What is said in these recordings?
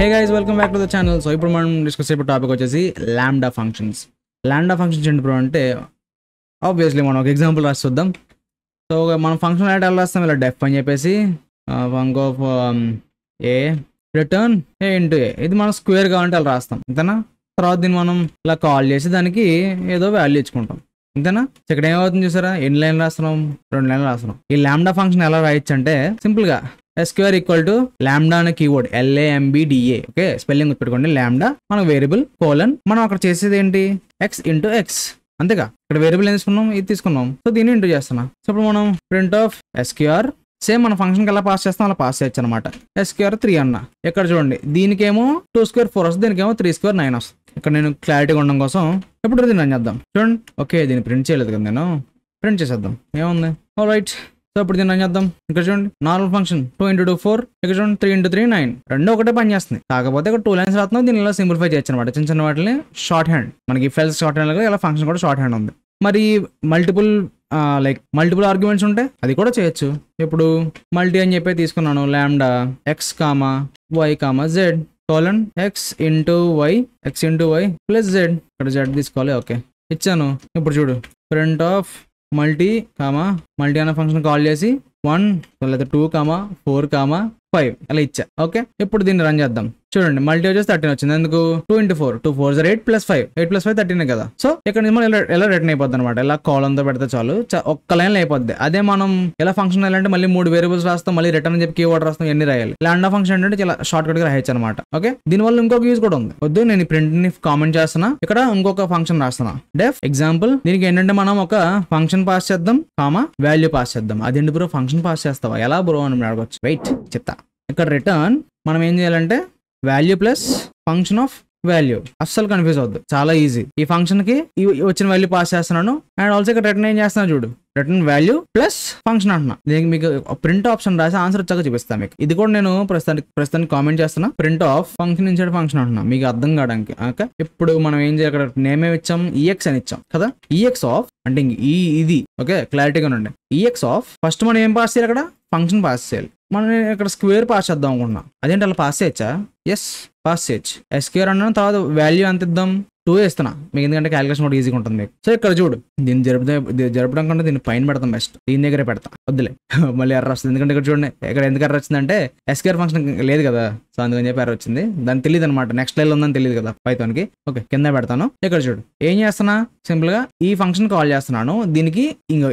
Hey guys, welcome back to the channel. So ఇప్పుడు మనం discuss చేసే టాపిక్ వచ్చేసి లాంబ్డా ఫంక్షన్స్. లాంబ్డా ఫంక్షన్స్ ఏంటి బ్రో అంటే ఆబ్వియస్లీ మనం ఒక ఎగ్జాంపుల్ రాసి చూద్దాం. సో మనం ఫంక్షన్ ఎలా రాస్తాం, ఇలా డెఫ్ అని చెప్పేసి func of A return A into A, ఇది మనం స్క్వేర్ కావాలంటే అలా రాస్తాం అంతేనా. తర్వాత దీన్ని మనం ఇలా కాల్ చేసి దానికి ఏదో వాల్యూ ఇచ్చుకుంటాం అంతేనా. ఇక్కడ ఏమవుతుంది చూసారా, ఎన్ని లైన్లు రాస్తున్నాం, 2 లైన్లు రాస్తున్నాం. ఈ లాంబ్డా ఫంక్షన్ ఎలా రాయొచ్చు అంటే సింపుల్ గా స్క్వేర్ ఈక్వల్ టు లాంబ్డా అనే కీవర్డ్ LAMBDA, ఓకే స్పెల్లింగ్ పెట్టుకోండి. లాంబ్డా మనకు వేరియబుల్ కోలన్, మనం అక్కడ చేసేది ఏంటి x ఇంటూ ఎక్స్ అంతేగా. ఇక్కడ వేరియబుల్ ఏం తీసుకున్నాం, ఇది తీసుకున్నాం. సో దీన్ని ఇంటూ చేస్తున్నా. సో ఇప్పుడు మనం ప్రింట్ ఆఫ్ SQR సేమ్ మన ఫంక్షన్కి ఎలా పాస్ చేస్తాం అలా పాస్ చేయొచ్చు అనమాట. SQR 3 అన్న, ఇక్కడ చూడండి దీనికేమో 2 స్క్వేర్ 4 వస్తుంది, దీనికేమో 3 స్క్వేర్ 9 వస్తుంది. ఇక్కడ నేను క్లారిటీగా ఉండడం కోసం ఇప్పుడు దీన్ని రన్ చేద్దాం. చూడండి, ఓకే దీన్ని ప్రింట్ చేయలేదు కదా, నేను ప్రింట్ చేసేద్దాం. ఏముంది, ఆల్ రైట్. సో ఇప్పుడు దీన్ని రన్ చేద్దాం. ఇక్కడ చూడండి నార్మల్ ఫంక్షన్ 2 × 2 4, ఇక్కడ చూడండి 3 × 3 9, రెండు ఒకటే పని చేస్తుంది. కాకపోతే ఇక్కడ 2 లైన్స్ రాస్తున్నాం, దీన్ని ఇలా సింప్లిఫై చేయొచ్చు అనమాట. చిన్న చిన్న వాటిని షార్ట్ హ్యాండ్, మనకి ఫెల్స్ షార్ట్ హ్యాండ్ ఇలా ఫంక్షన్ కూడా షార్ట్ హ్యాండ్ ఉంది. మరి మల్టిపుల్ ఆర్గ్యుమెంట్స్ ఉంటే అది కూడా చేయొచ్చు. ఇప్పుడు మల్టీ అని చెప్పి తీసుకున్నాను, lambda x, y, z colon x into y plus z, ఇక్కడ z తీసుకోవాలి. ఓకే ఇచ్చాను. ఇప్పుడు చూడు ప్రింట్ ఆఫ్ మల్టీ అనే ఫంక్షన్ కాల్ చేసి 1 లేదా 2 4 5 అలా ఇచ్చా. ఓకే ఇప్పుడు దీన్ని రన్ చేద్దాం. చూడండి మల్టీ వచ్చేసి 13 వచ్చింది. ఎందుకు 2 × 4, 2 4 8 + 5, 8 + 5 13 కదా. సో ఇక్కడ మనం ఎలా రిటర్న్ అయిపోద్ది అనమాట. ఇలా కాలంతో పెడితే చాలు, ఒక్క లైన్ అయిపోద్ది. అదే మనం ఎలా ఫంక్షన్ అంటే మళ్ళీ 3 వేరియబుల్స్ రాస్తాం, మళ్ళీ రిటర్న్ అని చెప్పి కీవర్డ్ రాస్తాం, ఎన్ని రాయాలి. లాంబ్డా ఫంక్షన్ అంటే చాలా షార్ట్ కట్ గా రాయొచ్చు అనమాట. ఓకే దీనివల్ల ఇంకొక యూజ్ కూడా ఉంది. వద్దు నేను ఈ ప్రింట్ ని కామెంట్ చేస్తున్నా, ఇక్కడ ఇంకొక ఫంక్షన్ రాస్తున్నా డెఫ్ ఎగ్జాంపుల్. దీనికి ఏంటంటే మనం ఒక ఫంక్షన్ పాస్ చేద్దాం, వాల్యూ పాస్ చేద్దాం. అదేంటి బ్రో ఫంక్షన్ పాస్ చేస్తావా, ఎలా బ్రో అని అడగచ్చు. వెయిట్ చెప్తా. ఇక్కడ రిటర్న్ మనం ఏం చేయాలంటే value plus function of value. అస్సలు కన్ఫ్యూజ్ అవుద్దు, చాలా ఈజీ. ఈ ఫంక్షన్ కి వచ్చిన వాల్యూ పాస్ చేస్తున్నాను, అండ్ ఆల్సో ఇక్కడ రిటర్న్ ఏం చేస్తున్నాను చూడు, రిటర్న్ వాల్యూ ప్లస్ ఫంక్షన్ అంటున్నా. దీనికి మీకు ప్రింట్ ఆప్షన్ రాసి ఆన్సర్ వచ్చాక చూపిస్తాను మీకు. ఇది కూడా నేను ప్రస్తుతానికి కామెంట్ చేస్తున్నా. Print of function inside function అంటున్నా, మీకు అర్థం కావడానికి. ఓకే ఇప్పుడు మనం ఏం చేయాలి, ఇక్కడ నేమ్ ఏమి ఇచ్చాం, EX అని ఇచ్చాం కదా. EX ఆఫ్ అంటే ఇది ఓకే క్లారిటీగా ఉండండి. EX ఆఫ్ ఫస్ట్ మనం ఏం పాస్ చేయాలి, అక్కడ ఫంక్షన్ పాస్ చేయాలి. మనం ఇక్కడ స్క్వేర్ పాస్ చేద్దాం అనుకున్నా, అదేంటి అలా పాస్ చేయొచ్చా, ఎస్ పాస్ చేయొచ్చు. SQR అన్నాను, తర్వాత వాల్యూ ఎంత ఇద్దాం, 2 ఇస్తున్నా మీకు, ఎందుకంటే క్యాలిక్యులేషన్ కూడా ఈజీగా ఉంటుంది మీకు. సో ఇక్కడ చూడు దీన్ని జరపడం కంటే దీన్ని పైన పెడతాం బెస్ట్, దీని దగ్గరే పెడతాం వద్దులే మళ్ళీ ఎర్ర వస్తుంది. ఎందుకంటే ఇక్కడ చూడండి ఇక్కడ ఎందుకు ఎర్ర వచ్చిందంటే SQR ఫంక్షన్ లేదు కదా, సో అందుకని చెప్పి ఎర్ర వచ్చింది. దానికి తెలియదు అనమాట, నెక్స్ట్ లైన్ ఉందని తెలియదు కదా పైథాన్కి. ఓకే కింద పెడతాను. ఇక్కడ చూడు ఏం చేస్తున్నా, సింపుల్ గా ఈ ఫంక్షన్ కాల్ చేస్తున్నాను, దీనికి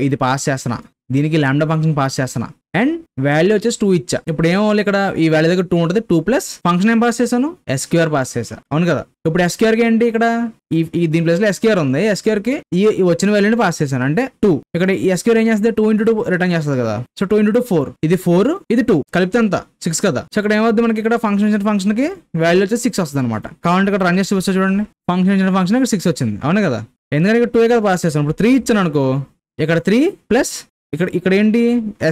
ఇది పాస్ చేస్తున్నా, దీనికి లాంబ్డా ఫంక్షన్ పాస్ చేస్తున్నా, అండ్ వాల్యూ వచ్చేసి 2 ఇచ్చా. ఇప్పుడు ఏమవ్వాలి, ఇక్కడ ఈ వాల్యూ దగ్గర 2 ఉంటుంది, 2 ప్లస్ ఫంక్షన్ ఏం పాస్ చేశాను, SQR పాస్ చేశాను, అవును కదా. ఇప్పుడు SQR కి ఏంటి, ఇక్కడ దీని ప్లేస్ లో SQR ఉంది, SQR కి ఈ వచ్చిన వాల్యూని పాస్ చేశాను అంటే 2. ఇక్కడ ఈ SQR ఏం చేస్తుంది, 2 × 2 రిటర్న్ చేస్తుంది కదా. సో 2 × 2 4, ఇది 4 ఇది 2 కలిపితే ఎంత 6 కదా. సో ఇక్కడ ఏమవుతుంది మనకి, ఇక్కడ ఫంక్షన్ కి వాల్యూ వచ్చేసి 6 వస్తుంది అనమాట. కావాలంటే ఇక్కడ రన్ చేసి చూస్తే చూడండి, ఫంక్షన్ ఇక్కడ 6 వచ్చింది, అవును కదా. ఎందుకంటే ఇక్కడ 2 కదా పాస్ చేశాను. ఇప్పుడు 3 ఇచ్చాను అనుకో, ఇక్కడ 3 ప్లస్ ఇక్కడ ఏంటి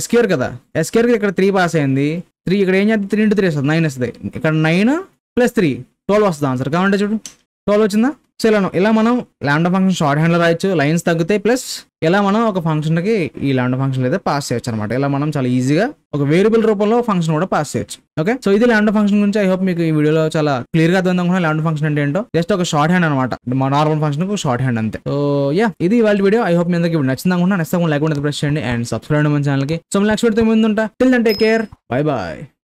SQR కదా, SQR కి ఇక్కడ 3 పాస్ అయింది. 3 ఇక్కడ ఏం చేస్తుంది, 3 × 3 వస్తుంది, 9 వస్తుంది. ఇక్కడ 9 + 3 12 వస్తుంది ఆన్సర్. కావాలంటే చూడు 12 వచ్చిందా. సో ఇలా మనం లాంబ్డా ఫంక్షన్ షార్ట్ హ్యాండ్ లో రాయొచ్చు, లైన్స్ తగ్గుతాయి. ప్లస్ ఇలా మనం ఒక ఫంక్షన్ కి ఈ లాంబ్డా ఫంక్షన్ అయితే పాస్ చేయొచ్చు అనమాట. ఇలా మనం చాలా ఈజీగా ఒక వేరియబుల్ రూపంలో ఫంక్షన్ కూడా పాస్ చేయొచ్చు. ఓకే సో ఇది లాంబ్డా ఫంక్షన్ గురించి. ఐ హోప్ మీకు ఈ వీడియోలో చాలా క్లియర్ గా అర్థం అనుకున్నా. లాంబ్డా ఫంక్షన్ అంటే ఏంటో జస్ట్ ఒక షార్ట్ హ్యాండ్ అనమాట, మా నార్మల్ ఫంక్షన్ కు షార్ట్ హ్యాండ్ అంతే. సో ఇది ఇవాళ వీడియో. ఐ హోప్ మీ అందరికీ నచ్చింది అనుకుంటున్నా. నెక్స్ట్ లైక్ ప్రెస్ చేయండి అండ్ సబ్స్క్రైబ్ మన ఛానల్ కి. సో నెక్స్ట్ వీడియో ముందు ఉంటా. Till then take care, bye bye.